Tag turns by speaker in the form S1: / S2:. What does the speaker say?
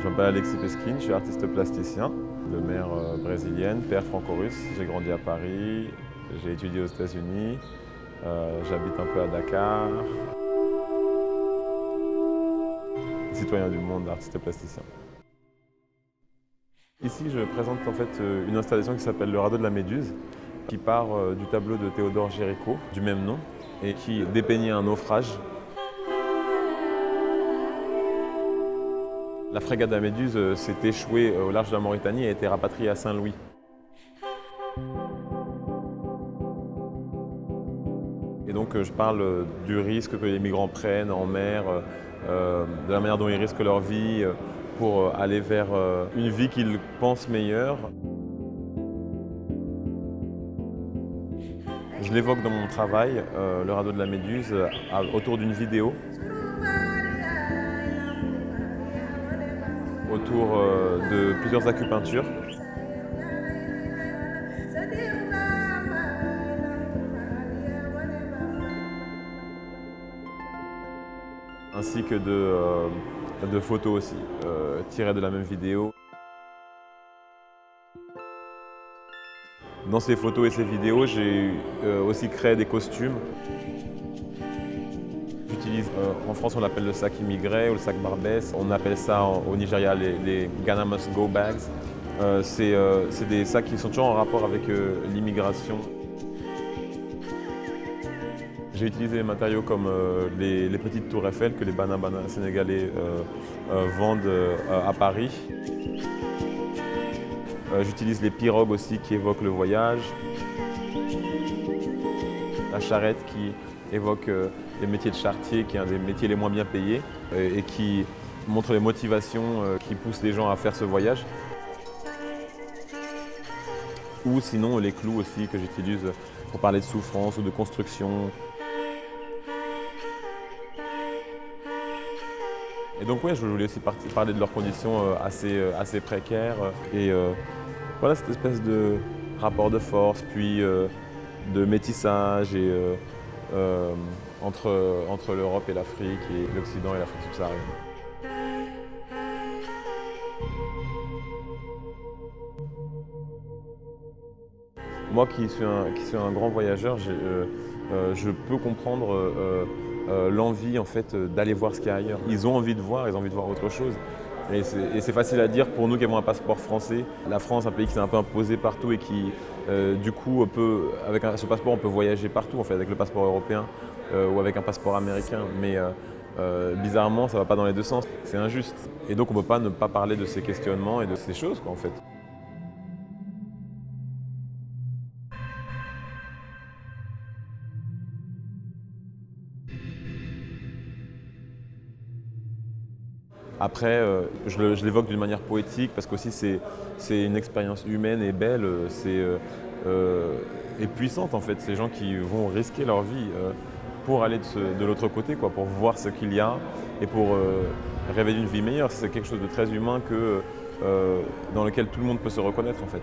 S1: Je m'appelle Alexis Pesquine, je suis artiste plasticien de mère brésilienne, père franco-russe. J'ai grandi à Paris, j'ai étudié aux États-Unis, j'habite un peu à Dakar. Citoyen du monde, artiste plasticien. Ici, je présente en fait une installation qui s'appelle le radeau de la Méduse, qui part du tableau de Théodore Géricault, du même nom, et qui dépeignait un naufrage. La frégate de la Méduse s'est échouée au large de la Mauritanie et a été rapatriée à Saint-Louis. Et donc je parle du risque que les migrants prennent en mer, de la manière dont ils risquent leur vie pour aller vers une vie qu'ils pensent meilleure. Je l'évoque dans mon travail, le radeau de la Méduse, autour d'une vidéo. Autour de plusieurs acupunctures. Ainsi que de photos aussi, tirées de la même vidéo. Dans ces photos et ces vidéos, j'ai aussi créé des costumes. J'utilise, en France on l'appelle le sac immigré ou le sac Barbès. On appelle ça au Nigeria les Ghana Must Go Bags. C'est des sacs qui sont toujours en rapport avec l'immigration. J'ai utilisé des matériaux comme les petites tours Eiffel que les bana sénégalais vendent à Paris. J'utilise les pirogues aussi qui évoquent le voyage. La charrette qui évoque les métiers de charretier, qui est un des métiers les moins bien payés et qui montre les motivations qui poussent les gens à faire ce voyage. Ou sinon les clous aussi que j'utilise pour parler de souffrance ou de construction. Et donc oui, je voulais aussi parler de leurs conditions assez précaires et voilà cette espèce de rapport de force, puis de métissage et, entre l'Europe et l'Afrique et l'Occident et l'Afrique subsaharienne. Moi qui suis un grand voyageur, je peux comprendre l'envie en fait, d'aller voir ce qu'il y a ailleurs. Ils ont envie de voir, ils ont envie de voir autre chose. Et c'est facile à dire pour nous qui avons un passeport français. La France, un pays qui s'est un peu imposé partout et qui, du coup, avec ce passeport, on peut voyager partout, en fait, avec le passeport européen ou avec un passeport américain. Mais bizarrement, ça ne va pas dans les deux sens. C'est injuste. Et donc, on ne peut pas ne pas parler de ces questionnements et de ces choses, quoi, en fait. Après, je l'évoque d'une manière poétique parce qu'aussi c'est une expérience humaine et belle, et puissante en fait. Ces gens qui vont risquer leur vie pour aller de l'autre côté, quoi, pour voir ce qu'il y a et pour rêver d'une vie meilleure. C'est quelque chose de très humain dans lequel tout le monde peut se reconnaître en fait.